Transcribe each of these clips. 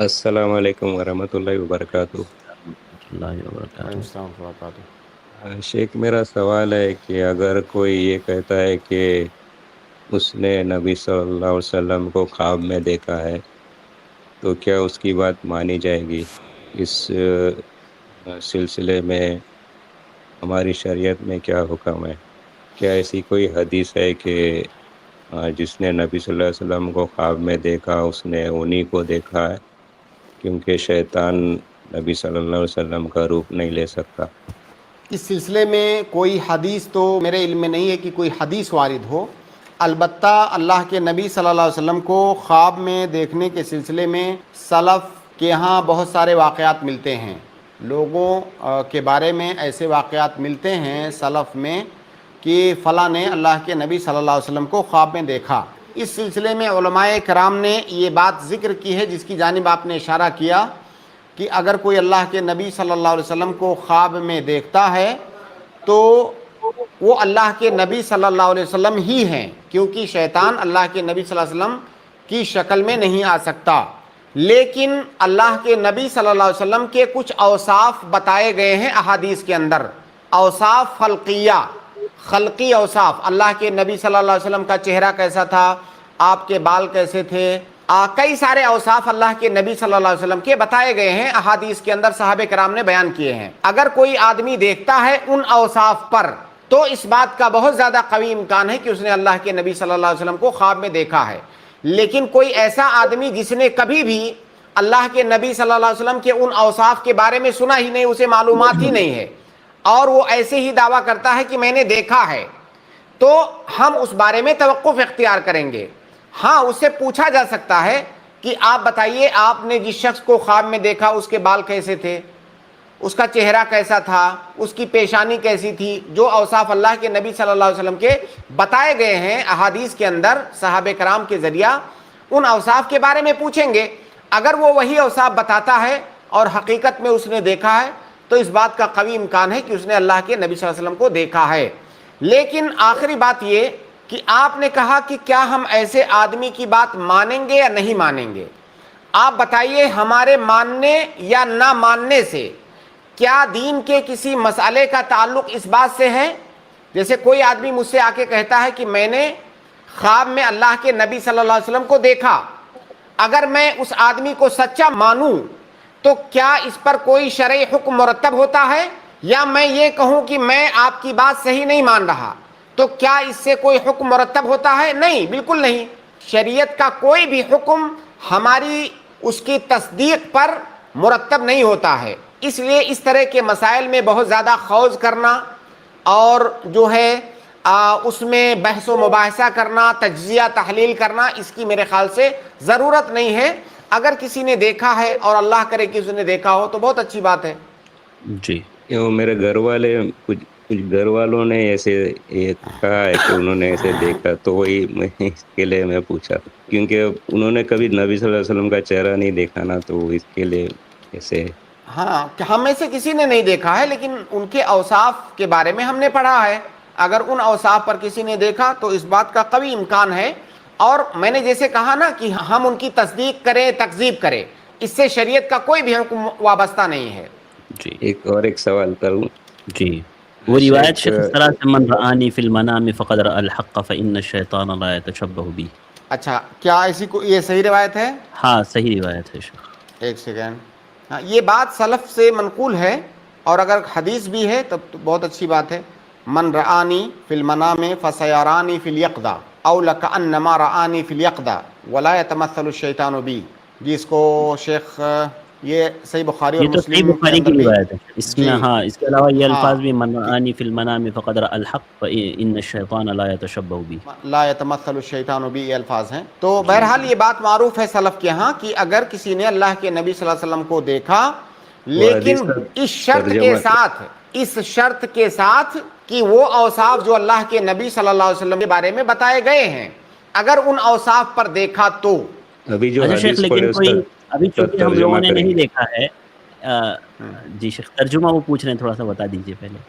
السلام علیکم ورحمۃ اللہ وبرکاتہ۔ ورحمۃ اللہ وعلیکم وبرکاتہ۔ السلام ورحمۃ اللہ وبرکاتہ۔ شیخ، میرا سوال ہے کہ اگر کوئی یہ کہتا ہے کہ اس نے نبی صلی اللہ علیہ وسلم کو خواب میں دیکھا ہے تو کیا اس کی بات مانی جائے گی؟ اس سلسلے میں ہماری شریعت میں کیا حکم ہے؟ کیا ایسی کوئی حدیث ہے کہ جس نے نبی صلی اللہ علیہ وسلم کو خواب میں دیکھا اس نے انہی کو دیکھا ہے، کیونکہ شیطان نبی صلی اللہ علیہ وسلم کا روپ نہیں لے سکتا؟ اس سلسلے میں کوئی حدیث تو میرے علم میں نہیں ہے کہ کوئی حدیث وارد ہو، البتہ اللہ کے نبی صلی اللہ علیہ وسلم کو خواب میں دیکھنے کے سلسلے میں سلف کے ہاں بہت سارے واقعات ملتے ہیں، لوگوں کے بارے میں ایسے واقعات ملتے ہیں سلف میں کہ فلاں نے اللہ کے نبی صلی اللہ علیہ وسلم کو خواب میں دیکھا۔ اس سلسلے میں علماء کرام نے یہ بات ذکر کی ہے جس کی جانب آپ نے اشارہ کیا کہ اگر کوئی اللہ کے نبی صلی اللہ علیہ وسلم کو خواب میں دیکھتا ہے تو وہ اللہ کے نبی صلی اللہ علیہ وسلم ہی ہیں، کیونکہ شیطان اللہ کے نبی صلی اللہ علیہ وسلم کی شکل میں نہیں آ سکتا، لیکن اللہ کے نبی صلی اللہ علیہ وسلم کے کچھ اوصاف بتائے گئے ہیں احادیث کے اندر، اوصاف خلقیہ، خلقی اوصاف۔ اللہ کے نبی صلی اللہ علیہ وسلم کا چہرہ کیسا تھا، آپ کے بال کیسے تھے، کئی سارے اوصاف اللہ کے نبی صلی اللہ علیہ وسلم کے بتائے گئے ہیں احادیث کے اندر، صحابہ کرام نے بیان کیے ہیں۔ اگر کوئی آدمی دیکھتا ہے ان اوصاف پر تو اس بات کا بہت زیادہ قوی امکان ہے کہ اس نے اللہ کے نبی صلی اللہ علیہ وسلم کو خواب میں دیکھا ہے۔ لیکن کوئی ایسا آدمی جس نے کبھی بھی اللہ کے نبی صلی اللہ علیہ وسلم کے ان اوصاف کے بارے میں سنا ہی نہیں، اسے معلومات ہی نہیں ہے، اور وہ ایسے ہی دعویٰ کرتا ہے کہ میں نے دیکھا ہے، تو ہم اس بارے میں توقف اختیار کریں گے۔ ہاں، اس سے پوچھا جا سکتا ہے کہ آپ بتائیے، آپ نے جس شخص کو خواب میں دیکھا اس کے بال کیسے تھے، اس کا چہرہ کیسا تھا، اس کی پیشانی کیسی تھی، جو اوصاف اللہ کے نبی صلی اللہ علیہ وسلم کے بتائے گئے ہیں احادیث کے اندر صحابہ کرام کے ذریعہ، ان اوصاف کے بارے میں پوچھیں گے۔ اگر وہ وہی اوصاف بتاتا ہے اور حقیقت میں اس نے دیکھا ہے تو اس بات کا قوی امکان ہے کہ اس نے اللہ کے نبی صلی اللہ علیہ وسلم کو دیکھا ہے۔ لیکن آخری بات یہ کہ آپ نے کہا کہ کیا ہم ایسے آدمی کی بات مانیں گے یا نہیں مانیں گے؟ آپ بتائیے، ہمارے ماننے یا نہ ماننے سے کیا دین کے کسی مسئلے کا تعلق اس بات سے ہے؟ جیسے کوئی آدمی مجھ سے آ کے کہتا ہے کہ میں نے خواب میں اللہ کے نبی صلی اللہ علیہ وسلم کو دیکھا، اگر میں اس آدمی کو سچا مانوں تو کیا اس پر کوئی شرعی حکم مرتب ہوتا ہے؟ یا میں یہ کہوں کہ میں آپ کی بات صحیح نہیں مان رہا تو کیا اس سے کوئی حکم مرتب ہوتا ہے؟ نہیں، بالکل نہیں۔ شریعت کا کوئی بھی حکم ہماری اس کی تصدیق پر مرتب نہیں ہوتا ہے۔ اس لیے اس طرح کے مسائل میں بہت زیادہ خوض کرنا اور جو ہے اس میں بحث و مباحثہ کرنا، تجزیہ تحلیل کرنا، اس کی میرے خیال سے ضرورت نہیں ہے۔ اگر کسی نے دیکھا ہے اور اللہ کرے کہ اس نے دیکھا ہو تو بہت اچھی بات ہے۔ جی، کیوں میرے کچھ گھر والوں نے ایسے یہ کہا ہے کہ انہوں نے ایسے دیکھا، تو وہی اس کے لیے میں پوچھا، کیونکہ انہوں نے کبھی نبی صلی اللہ علیہ وسلم کا چہرہ نہیں دیکھا نا، تو اس کے لیے ایسے۔ ہاں، ہم میں سے کسی نے نہیں دیکھا ہے، لیکن ان کے اوصاف کے بارے میں ہم نے پڑھا ہے۔ اگر ان اوصاف پر کسی نے دیکھا تو اس بات کا قوی امکان ہے، اور میں نے جیسے کہا نا کہ ہم ان کی تصدیق کریں تکذیب کریں، اس سے شریعت کا کوئی بھی حکم وابستہ نہیں ہے۔ جی، ایک سوال کروں؟ جی، وہ روایت شیخ، شیخ اس طرح سے من رآنی فی المنام فقد رأى الحق فإن الشیطان لا يتشبه بی۔ اچھا، کیا ایسی یہ صحیح روایت ہے؟ ہاں، صحیح روایت ہے شیخ۔ ایک سیکنڈ، ہاں، یہ بات سلف سے منقول ہے، اور اگر حدیث بھی ہے تب تو بہت اچھی بات ہے۔ من رآنی فی المنام فسیرانی فی الیقظہ او لکأنما رآنی فی الیقظہ ولا یتمثل الشیطان بی۔ جی، اس کو شیخ یہ صحیح بخاری اور یہ تو صحیح مسلم کے بخاری اندر کی بھی، روایت ہے اس میں۔ جی ہاں، اس کے علاوہ یہ ہاں، الفاظ بھی من رآنی فی المنام فقد رأى الحق فإن الشیطان لا يتشبه بی۔ لا يتمثل الشیطان بی، یہ الفاظ ہیں۔ تو جی، بہرحال یہ بات معروف ہے سلف کے ہاں کہ اگر کسی نے اللہ کے نبی صلی اللہ علیہ وسلم کو دیکھا، وہ حدیث لیکن کا اس شرط کے ساتھ، کہ وہ اوصاف جو اللہ کے نبی صلی اللہ علیہ وسلم کے بارے میں بتائے گئے ہیں، اگر ان اوصاف پر دیکھا تو۔ ابھی جو اچھا شیخ، حدیث پڑھے لیکن اس کوئی ابھی کا چونکہ ہم ترجمہ لوگوں نے کریں نہیں گے؟ دیکھا ہے، جی شیخ، ترجمہ وہ پوچھ رہے ہیں، تھوڑا سا بتا دیجیے پہلے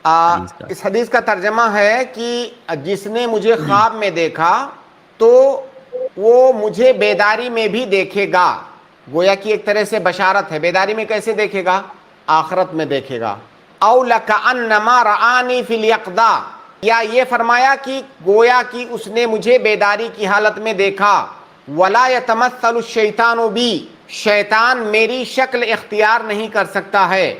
حدیث کا۔ اس حدیث کا ترجمہ ہے کہ جس نے مجھے خواب میں دیکھا تو وہ مجھے بیداری میں بھی دیکھے گا۔ گویا کہ ایک طرح سے بشارت ہے. بیداری میں کیسے دیکھے گا؟ آخرت میں دیکھے گا. او لکأنما رآنی فی الیقظہ، یا یہ فرمایا کہ گویا کہ اس نے مجھے بیداری کی حالت میں دیکھا. ولا یتمثل الشیطان بی، شیطان میری شکل اختیار نہیں کر سکتا ہے.